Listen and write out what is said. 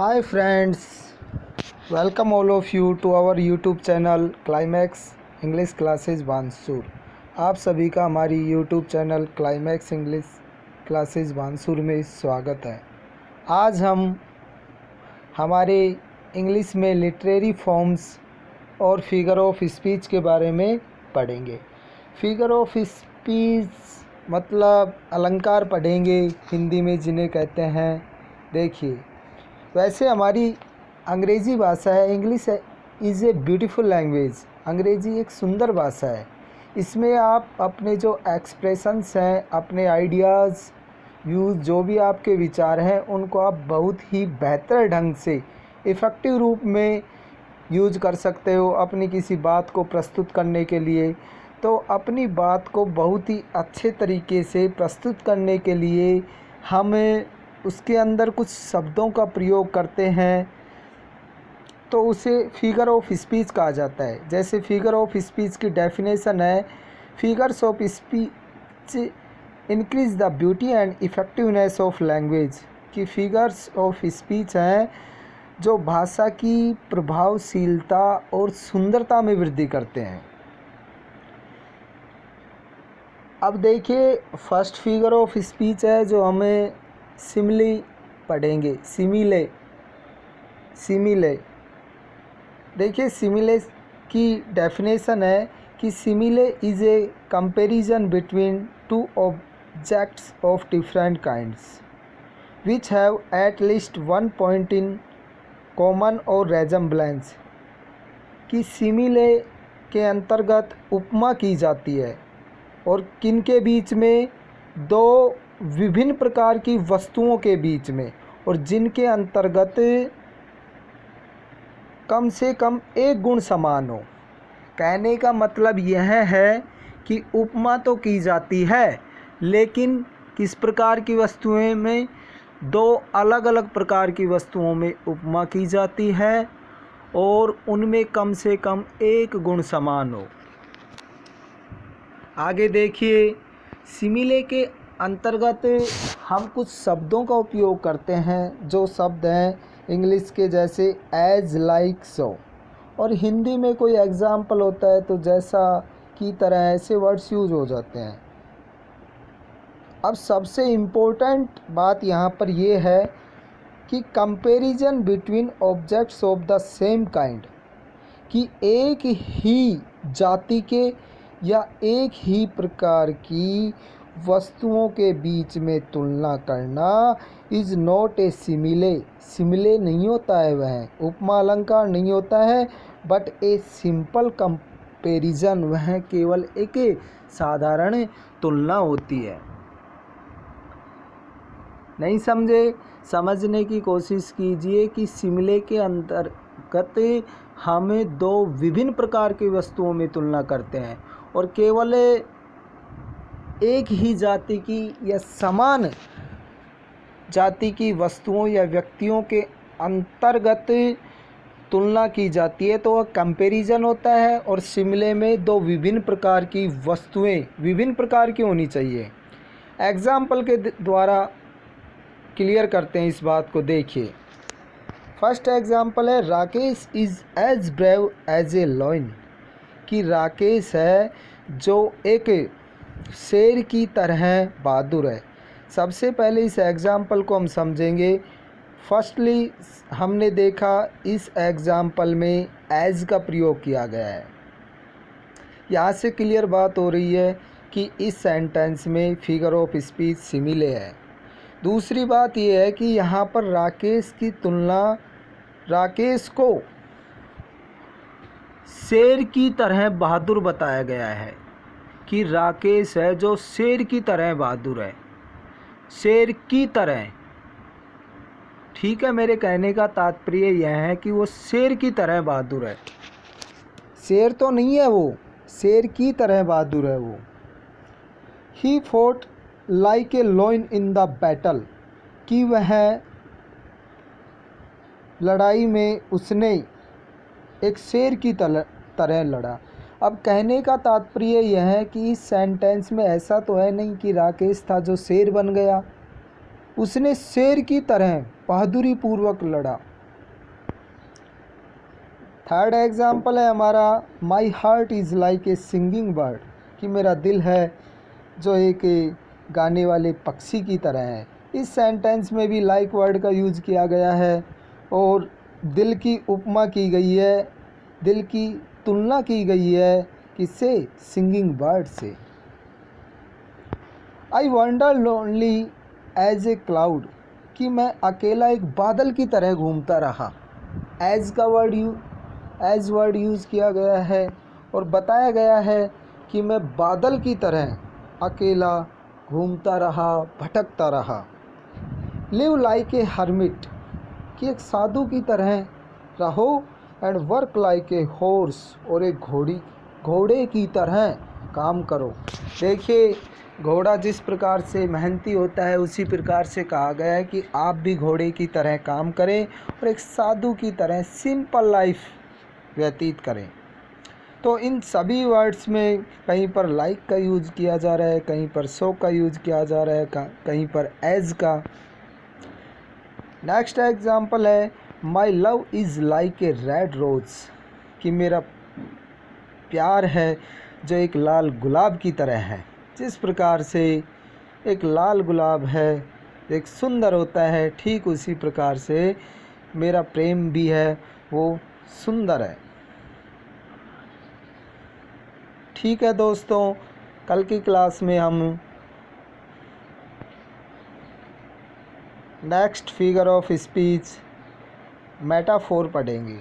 Hi friends, welcome all of you to our YouTube channel climax English classes Bansur. आप सभी का हमारी YouTube channel climax English classes Bansur में स्वागत है। आज हम हमारे इंग्लिश में लिटरेरी फॉर्म्स और फिगर ऑफ स्पीच के बारे में पढ़ेंगे। फिगर ऑफ स्पीच मतलब अलंकार पढ़ेंगे हिंदी में जिन्हें कहते हैं। देखिए, वैसे हमारी अंग्रेज़ी भाषा है, English is a beautiful language. अंग्रेज़ी एक सुंदर भाषा है। इसमें आप अपने जो एक्सप्रेशंस हैं, अपने आइडियाज़, व्यूज़, जो भी आपके विचार हैं, उनको आप बहुत ही बेहतर ढंग से इफ़ेक्टिव रूप में यूज कर सकते हो अपनी किसी बात को प्रस्तुत करने के लिए। तो अपनी बात को बहुत ही अच्छे तरीके से प्रस्तुत करने के लिए हम उसके अंदर कुछ शब्दों का प्रयोग करते हैं, तो उसे फिगर ऑफ स्पीच कहा जाता है। जैसे फिगर ऑफ स्पीच की डेफिनेशन है, figures of speech increase the beauty and effectiveness of language. कि फिगर्स ऑफ स्पीच हैं जो भाषा की प्रभावशीलता और सुंदरता में वृद्धि करते हैं। अब देखिए, फर्स्ट फिगर ऑफ स्पीच है जो हमें सिमिली पढ़ेंगे। सिमिले देखिए, सिमिले की डेफिनेशन है कि सिमिले is a comparison between two objects of different kinds which have at least one point in common और रेजम्बलेंस। कि सिमिले के अंतर्गत उपमा की जाती है और किन के बीच में, दो विभिन्न प्रकार की वस्तुओं के बीच में, और जिनके अंतर्गत कम से कम एक गुण समान हो। कहने का मतलब यह है कि उपमा तो की जाती है, लेकिन किस प्रकार की वस्तुएं में, दो अलग अलग प्रकार की वस्तुओं में उपमा की जाती है और उनमें कम से कम एक गुण समान हो। आगे देखिए, सिमिले के अंतर्गत हम कुछ शब्दों का उपयोग करते हैं, जो शब्द हैं इंग्लिश के, जैसे एज, लाइक, सो, और हिंदी में कोई एग्जाम्पल होता है तो जैसा, की तरह, ऐसे वर्ड्स यूज हो जाते हैं। अब सबसे इम्पोर्टेंट बात यहाँ पर ये है कि comparison between objects of the same kind. कि एक ही जाति के या एक ही प्रकार की वस्तुओं के बीच में तुलना करना इज़ नॉट ए सिमिले नहीं होता है, वह उपमा अलंकार नहीं होता है, बट ए सिंपल कंपैरिजन, वह केवल एक साधारण तुलना होती है। नहीं समझे? समझने की कोशिश कीजिए कि सिमिले के अंतर्गत हमें दो विभिन्न प्रकार की वस्तुओं में तुलना करते हैं और केवल एक ही जाति की या समान जाति की वस्तुओं या व्यक्तियों के अंतर्गत तुलना की जाती है, तो वह कंपैरिजन होता है। और सिमिले में दो विभिन्न प्रकार की वस्तुएं विभिन्न प्रकार की होनी चाहिए। एग्जाम्पल के द्वारा क्लियर करते हैं इस बात को। देखिए, फर्स्ट एग्जाम्पल है, Rakesh is as brave as a lion. कि राकेश है जो एक शेर की तरह बहादुर है। सबसे पहले इस एग्जाम्पल को हम समझेंगे। फर्स्टली हमने देखा इस एग्जाम्पल में एज का प्रयोग किया गया है। यहाँ से क्लियर बात हो रही है कि इस सेंटेंस में फिगर ऑफ स्पीच सिमिले है। दूसरी बात यह है कि यहाँ पर राकेश की तुलना, राकेश को शेर की तरह बहादुर बताया गया है। कि राकेश है जो शेर की तरह बहादुर है, शेर की तरह। ठीक है, मेरे कहने का तात्पर्य यह है कि वो शेर की तरह बहादुर है। शेर तो नहीं है वो, शेर की तरह बहादुर है वो। He fought like a lion in the battle. कि वह लड़ाई में उसने एक शेर की तरह लड़ा। अब कहने का तात्पर्य यह है कि इस सेंटेंस में ऐसा तो है नहीं कि राकेश था जो शेर बन गया। उसने शेर की तरह बहादुरी पूर्वक लड़ा। थर्ड एग्जाम्पल है हमारा my heart is like A singing bird, कि मेरा दिल है जो एक गाने वाले पक्षी की तरह है। इस सेंटेंस में भी लाइक वर्ड का यूज़ किया गया है और दिल की उपमा की गई है, दिल की तुलना की गई है किससे? सिंगिंग बर्ड से। I wonder lonely as a cloud, कि मैं अकेला एक बादल की तरह घूमता रहा। एज का एज वर्ड यूज़ किया गया है और बताया गया है कि मैं बादल की तरह अकेला घूमता रहा, भटकता रहा। लिव लाइक ए हर्मिट, कि एक साधु की तरह रहो। And work like a horse, और एक घोड़े की तरह काम करो। देखिए, घोड़ा जिस प्रकार से मेहनती होता है उसी प्रकार से कहा गया है कि आप भी घोड़े की तरह काम करें और एक साधु की तरह सिंपल लाइफ व्यतीत करें। तो इन सभी वर्ड्स में कहीं पर लाइक का यूज़ किया जा रहा है, कहीं पर सो का यूज़ किया जा रहा है, कहीं पर एज का। नेक्स्ट एग्जाम्पल है my love is like a red rose, कि मेरा प्यार है जो एक लाल गुलाब की तरह है। जिस प्रकार से एक लाल गुलाब है, एक सुंदर होता है, ठीक उसी प्रकार से मेरा प्रेम भी है, वो सुंदर है। ठीक है दोस्तों, कल की क्लास में हम next figure of speech metaphor पढ़ेंगे।